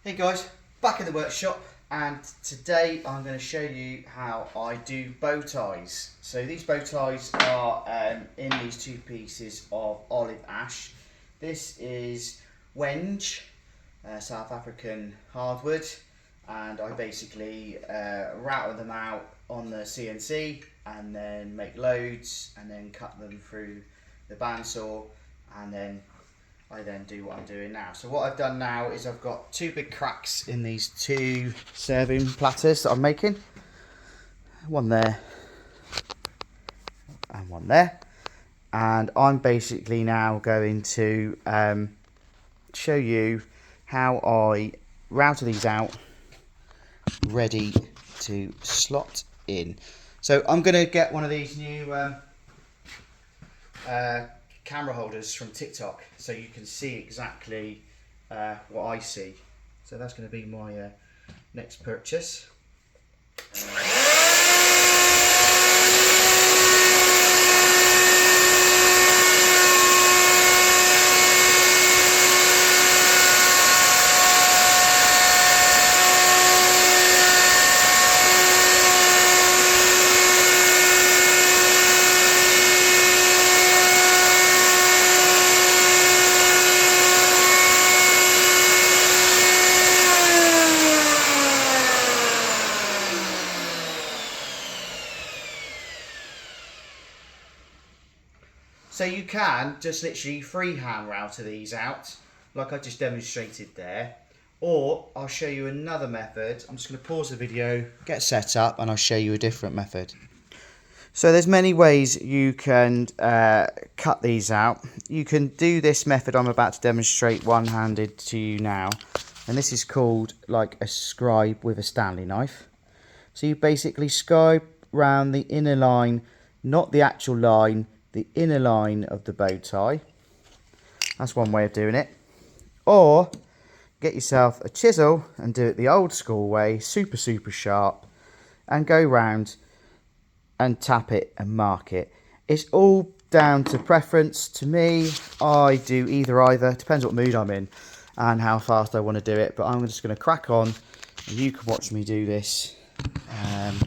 Hey guys, back in the workshop, and today I'm going to show you how I do bow ties. So these bow ties are in these two pieces of olive ash. This is Wenge, South African hardwood, and I basically router them out on the CNC and then make loads and then cut them through the bandsaw, and then I then do what I'm doing now. So what I've done now is I've got two big cracks in these two serving platters that I'm making. One there and one there. And I'm basically now going to show you how I router these out ready to slot in. So I'm going to get one of these new camera holders from TikTok so you can see exactly what I see. So that's going to be my next purchase. So you can just literally freehand router these out, like I just demonstrated there, or I'll show you another method. I'm just going to pause the video, get set up, and I'll show you a different method. So there's many ways you can cut these out. You can do this method I'm about to demonstrate one-handed to you now, and this is called like a scribe with a Stanley knife. So you basically scribe round the inner line, not the actual line, the inner line of the bow tie. That's one way of doing it. Or get yourself a chisel and do it the old school way, super sharp, and go round and tap it and mark it. It's all down to preference. To me, I do either, depends what mood I'm in and how fast I want to do it, but I'm just going to crack on and you can watch me do this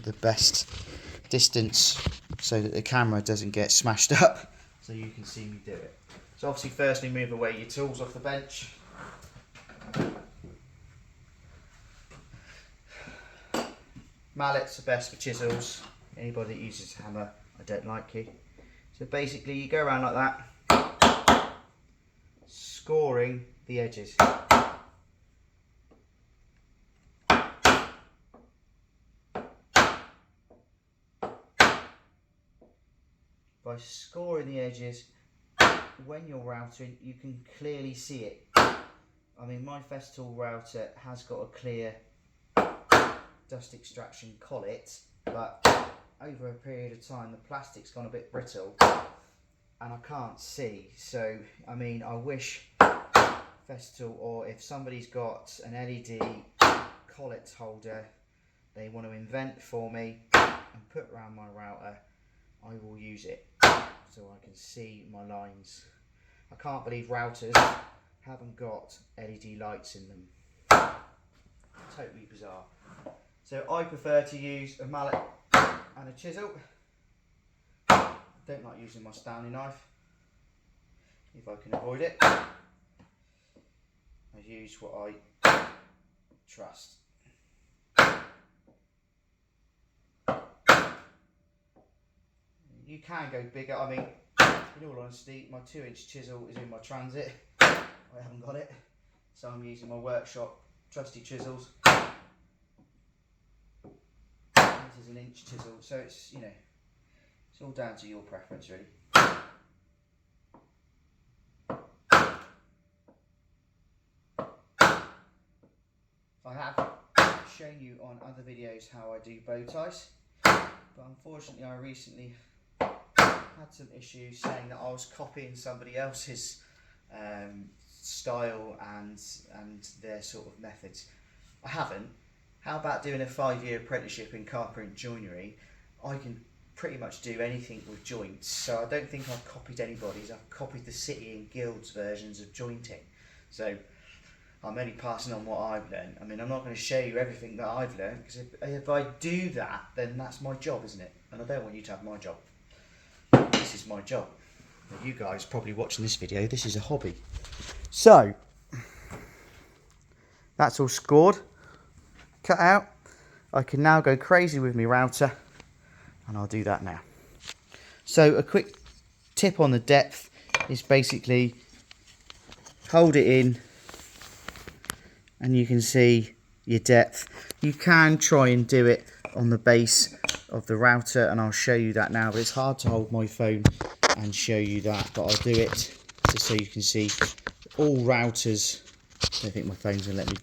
the best distance so that the camera doesn't get smashed up, so you can see me do it. So obviously firstly move away your tools off the bench. Mallets are best for chisels. Anybody that uses a hammer, I don't like you. So basically you go around like that, scoring the edges. By scoring the edges, when you're routing, you can clearly see it. I mean, my Festool router has got a clear dust extraction collet, but over a period of time, the plastic's gone a bit brittle, and I can't see. So, I mean, I wish Festool, or if somebody's got an LED collet holder they want to invent for me and put around my router, I will use it so I can see my lines. I can't believe routers haven't got LED lights in them. Totally bizarre. So I prefer to use a mallet and a chisel. Don't like using my Stanley knife if I can avoid it. I use what I trust. You can go bigger. I mean, in all honesty, my 2-inch chisel is in my Transit. I haven't got it, so I'm using my workshop trusty chisels. This is an inch chisel, so it's, you know, it's all down to your preference really. I have shown you on other videos how I do bow ties, but unfortunately I recently had some issues saying that I was copying somebody else's style and their sort of methods. I haven't. How about doing a 5-year apprenticeship in carpentry and joinery? I can pretty much do anything with joints, so I don't think I've copied anybody's. I've copied the City and Guilds versions of jointing. So I'm only passing on what I've learned. I mean, I'm not going to show you everything that I've learned, because if I do that, then that's my job, isn't it? And I don't want you to have my job. This is my job. Now, you guys probably watching this video, this is a hobby. So, that's all scored, cut out. I can now go crazy with my router, and I'll do that now. So a quick tip on the depth is basically hold it in and you can see your depth. You can try and do it on the base of the router, and I'll show you that now, but it's hard to hold my phone and show you that, but I'll do it just so you can see all routers. I don't think my phone's gonna let me,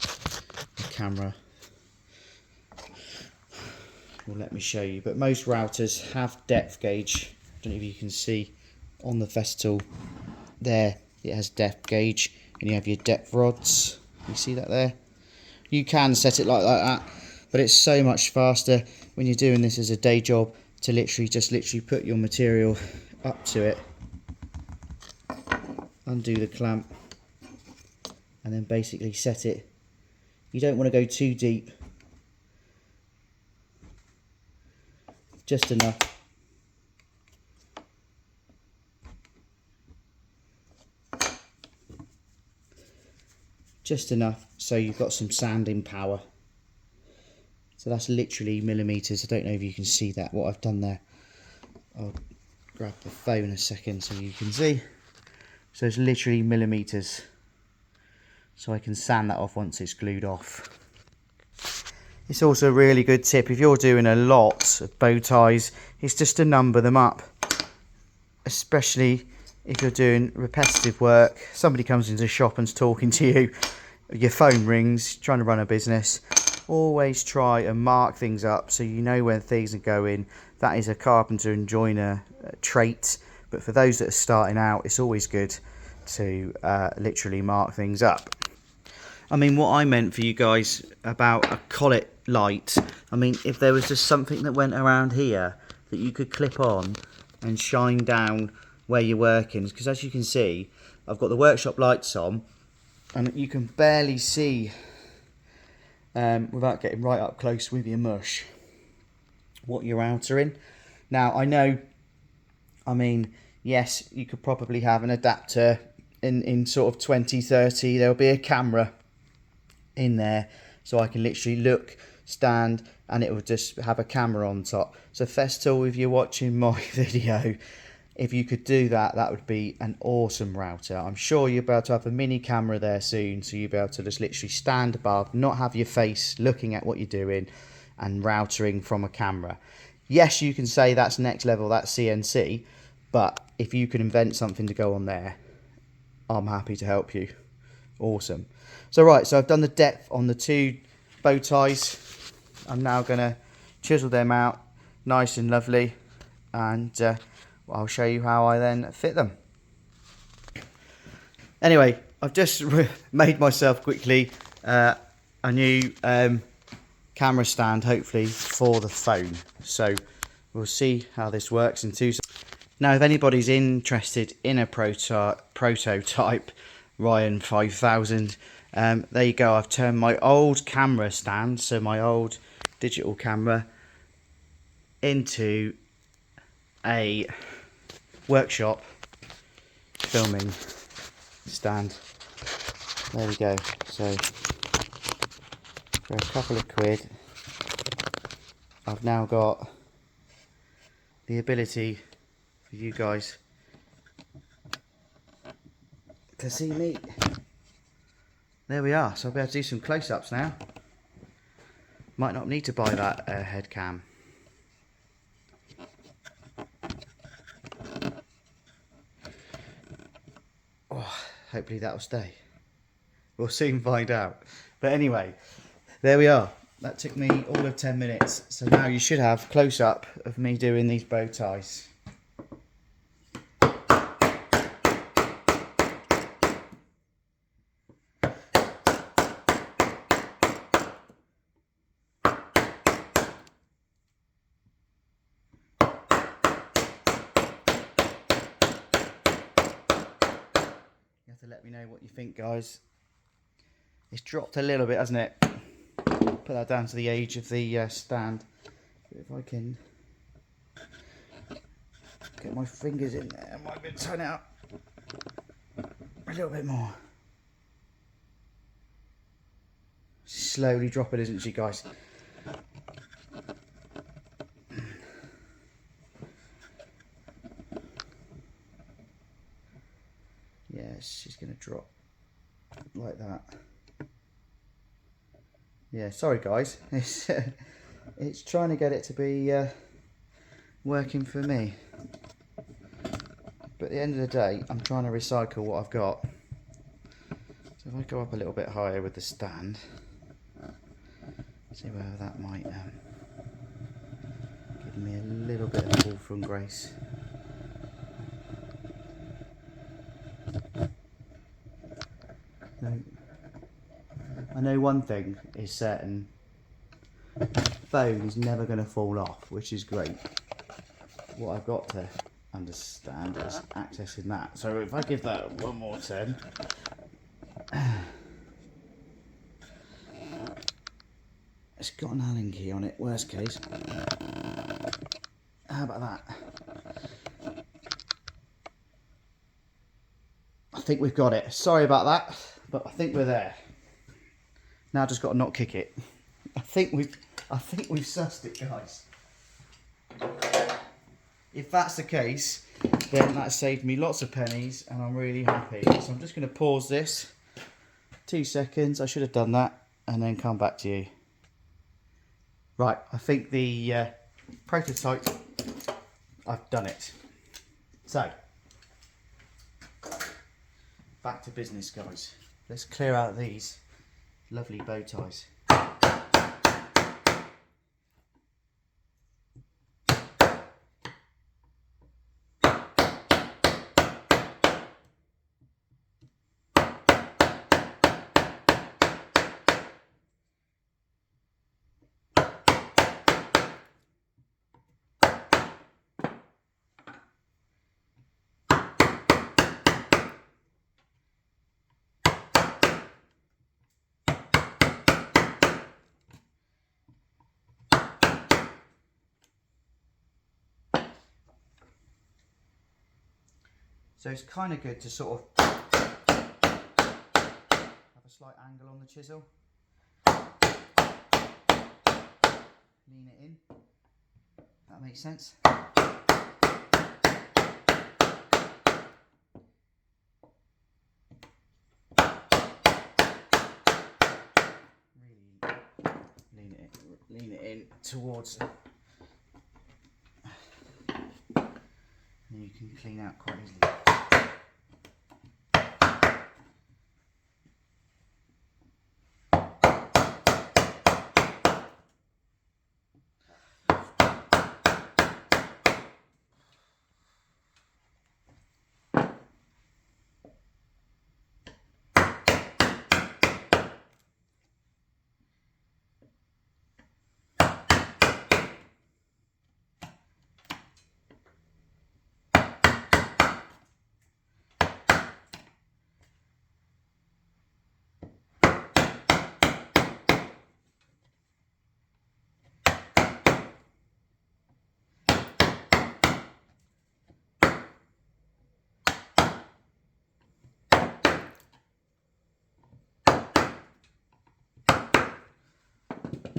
the camera will let me show you, but most routers have depth gauge. I don't know if you can see on the Festool there, it has depth gauge, and you have your depth rods. You see that there? You can set it like that, but it's so much faster when you're doing this as a day job to literally put your material up to it, undo the clamp, and then basically set it. You don't want to go too deep, just enough. Just enough so you've got some sanding power. So that's literally millimeters. I don't know if you can see that, what I've done there. I'll grab the phone a second so you can see. So it's literally millimeters. So I can sand that off once it's glued off. It's also a really good tip if you're doing a lot of bow ties, is just to number them up. Especially if you're doing repetitive work, somebody comes into the shop and's talking to you, your phone rings, trying to run a business, always try and mark things up so you know where things are going. That is a carpenter and joiner trait, but for those that are starting out, it's always good to literally mark things up. I mean, what I meant for you guys about a collet light, I mean, if there was just something that went around here that you could clip on and shine down where you're working, because as you can see, I've got the workshop lights on and you can barely see without getting right up close with your mush what you're outering. Now I know, I mean, yes, you could probably have an adapter in sort of 2030, there'll be a camera in there so I can literally look, stand, and it will just have a camera on top. So Festool, if you're watching my video, if you could do that, that would be an awesome router. I'm sure you'll be able to have a mini camera there soon, so you'll be able to just literally stand above, not have your face looking at what you're doing, and routering from a camera. Yes, you can say that's next level, that's CNC, but if you can invent something to go on there, I'm happy to help you. Awesome. So right, so I've done the depth on the two bow ties. I'm now going to chisel them out nice and lovely, and I'll show you how I then fit them. Anyway, I've just made myself quickly a new camera stand, hopefully, for the phone. So we'll see how this works in 2 seconds. Now, if anybody's interested in a prototype Ryan 5000, there you go. I've turned my old camera stand, so my old digital camera, into a workshop filming stand. There we go. So for a couple of quid, I've now got the ability for you guys to see me. There we are. So I'll be able to do some close-ups now. Might not need to buy that head cam. Oh, hopefully that'll stay. We'll soon find out. But anyway, there we are. That took me all of 10 minutes. So now you should have close-up of me doing these bow ties. You have to let me know what you think, guys. It's dropped a little bit, hasn't it? Put that down to the age of the stand. If I can get my fingers in there, I might be able to turn it out a little bit more. Slowly dropping, isn't she, guys? Yeah, she's going to drop like that. Yeah, sorry guys, it's trying to get it to be working for me. But at the end of the day, I'm trying to recycle what I've got. So if I go up a little bit higher with the stand, see whether that might give me a little bit of fall from grace. No. I know one thing is certain, phone is never going to fall off, which is great. What I've got to understand is accessing that. So if I give that one more turn, it's got an Allen key on it, worst case. How about that? I think we've got it. Sorry about that, but I think we're there. Now just got to not kick it. I think we've sussed it, guys. If that's the case, then that saved me lots of pennies and I'm really happy. So I'm just going to pause this 2 seconds. I should have done that and then come back to you. Right, I think the prototype, I've done it. So, back to business, guys. Let's clear out these lovely bow ties. So it's kind of good to sort of have a slight angle on the chisel. Lean it in. That makes sense. Really lean it in towards. And you can clean out quite easily.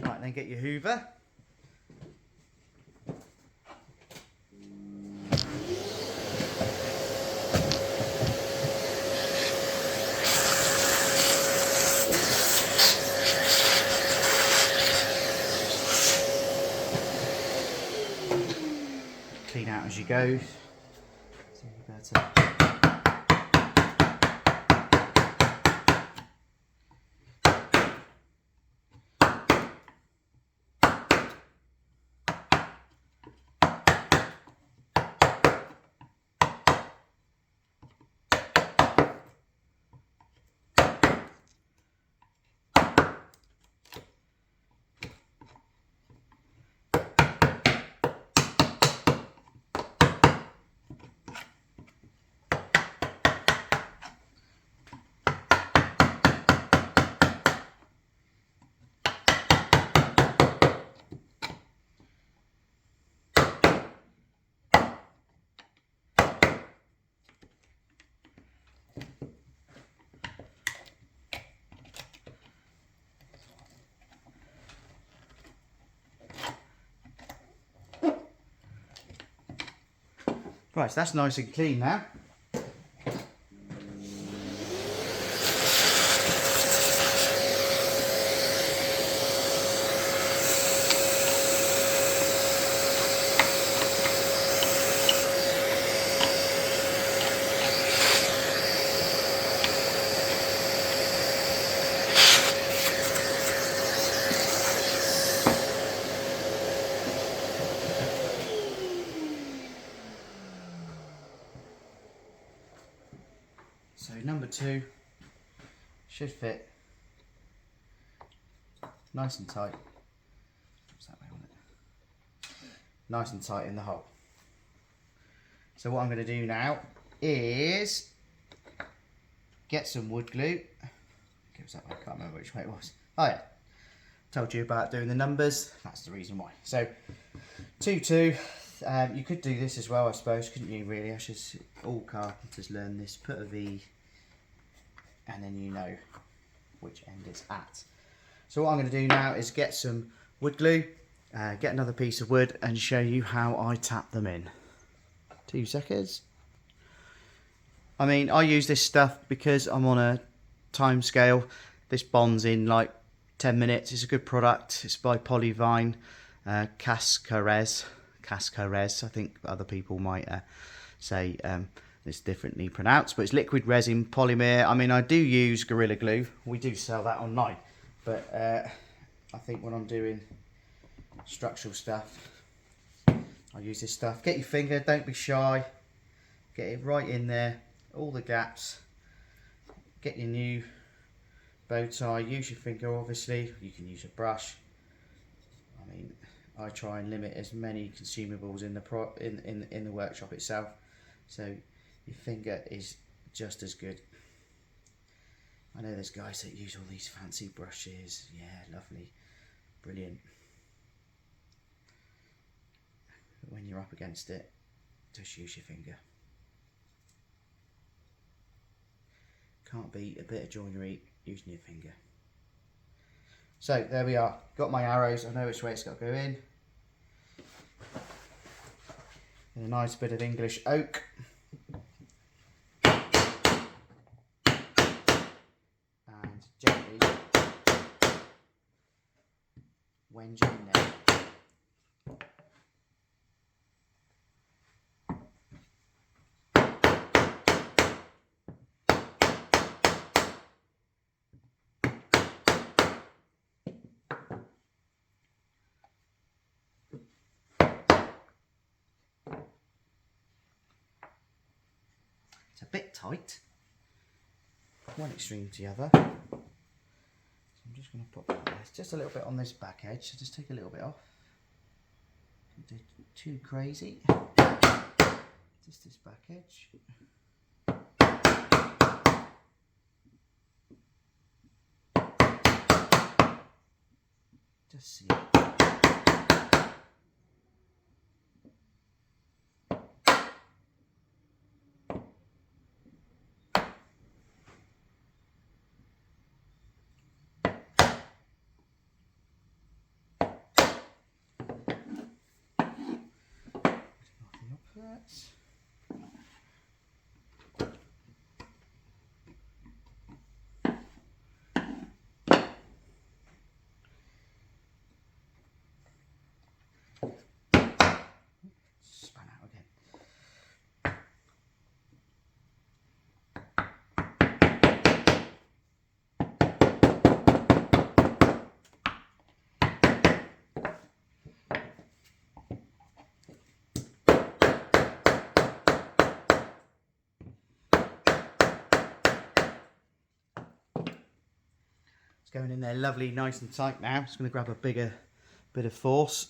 Right, then get your hoover. Clean out as you go. So you better. Right, so that's nice and clean now. So number 2 should fit nice and tight. What's that way on it? Nice and tight in the hole. So what I'm going to do now is get some wood glue. It was that way, I can't remember which way it was. Oh yeah, told you about doing the numbers. That's the reason why. So 2, 2. You could do this as well, I suppose, couldn't you? Really, I should. All carpenters learn this. Put a V, and then you know which end it's at. So what I'm going to do now is get some wood glue, get another piece of wood, and show you how I tap them in. 2 seconds. I mean, I use this stuff because I'm on a time scale. This bonds in like 10 minutes. It's a good product. It's by Polyvine, Cascares. I think other people might say it's differently pronounced, but it's liquid resin polymer. I mean, I do use Gorilla Glue. We do sell that online, but I think when I'm doing structural stuff, I use this stuff. Get your finger, don't be shy. Get it right in there, all the gaps. Get your new bow tie. Use your finger, obviously. You can use a brush. I mean, I try and limit as many consumables in the workshop itself. So your finger is just as good. I know there's guys that use all these fancy brushes. Yeah, lovely, brilliant. But when you're up against it, just use your finger. Can't beat a bit of joinery using your finger. So there we are. Got my arrows. I know which way it's got to go in. And a nice bit of English oak. And gently wend your neck. A bit tight, one extreme to the other. So I'm just going to put this just a little bit on this back edge, so just take a little bit off. Don't do too crazy. Just this back edge. Just see it. Span out again. Going in there lovely, nice and tight now. Just going to grab a bigger bit of force.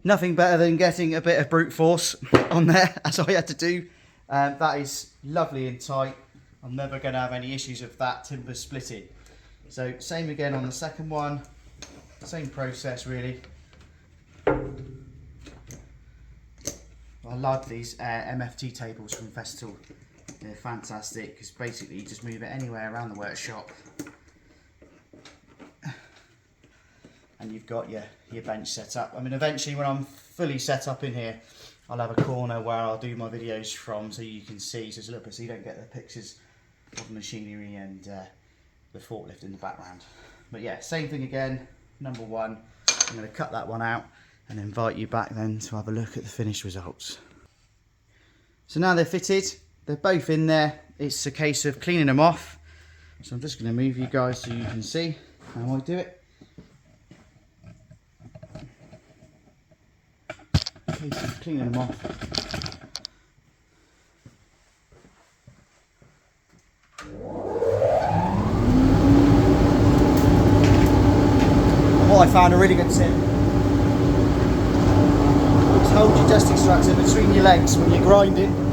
Nothing better than getting a bit of brute force on there, as I had to do. That is lovely and tight. I'm never going to have any issues with that timber splitting. So same again on the second one. Same process really. I love these MFT tables from Festool. They're fantastic because basically you just move it anywhere around the workshop. And you've got your bench set up. I mean, eventually when I'm fully set up in here, I'll have a corner where I'll do my videos from, so you can see, so it's a little bit, so you don't get the pictures of the machinery and the forklift in the background. But yeah, same thing again, number one. I'm going to cut that one out and invite you back then to have a look at the finished results. So now they're fitted, they're both in there. It's a case of cleaning them off. So I'm just going to move you guys so you can see how I do it. Case of cleaning them off. What I found a really good tip is hold your dust extractor between your legs when you're grinding.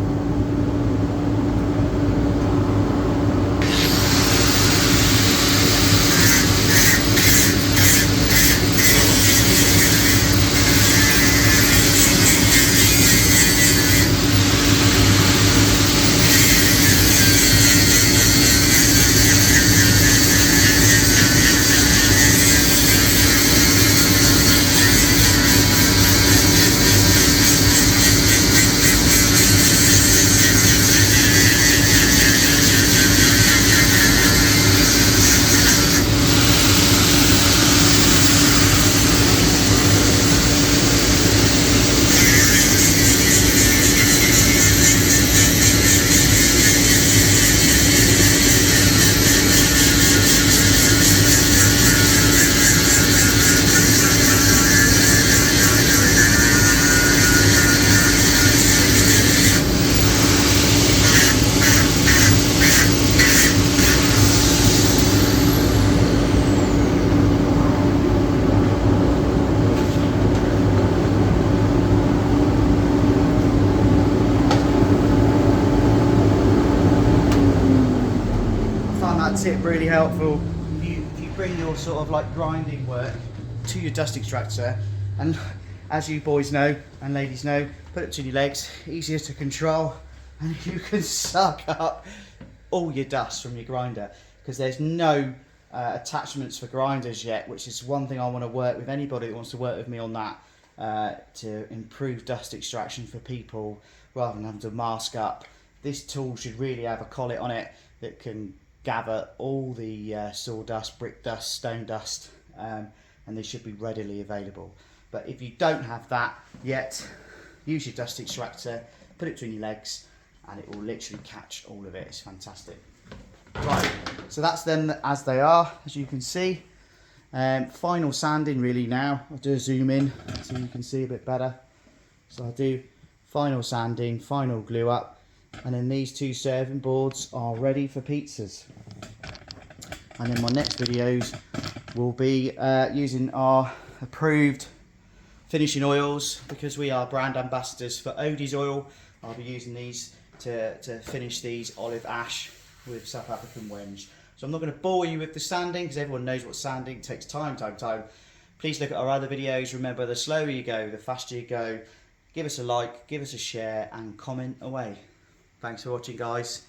Tip really helpful. If you bring your sort of like grinding work to your dust extractor, and as you boys know and ladies know, put it between your legs, easier to control, and you can suck up all your dust from your grinder, because there's no attachments for grinders yet, which is one thing I want to work with anybody that wants to work with me on that, to improve dust extraction for people rather than having to mask up. This tool should really have a collet on it that can gather all the sawdust, brick dust, stone dust, and they should be readily available. But if you don't have that yet, use your dust extractor, put it between your legs, and it will literally catch all of it. It's fantastic. Right, so that's them as they are, as you can see. Final sanding really now. I'll do a zoom in so you can see a bit better. So I'll do final sanding, final glue up, and then these two serving boards are ready for pizzas. And then my next videos will be using our approved finishing oils, because we are brand ambassadors for Odie's oil. I'll be using these to finish these olive ash with South African wenge. So I'm not going to bore you with the sanding, because everyone knows what sanding takes time. Please look at our other videos. Remember, the slower you go, the faster you go. Give us a like, give us a share, and comment away. Thanks for watching, guys.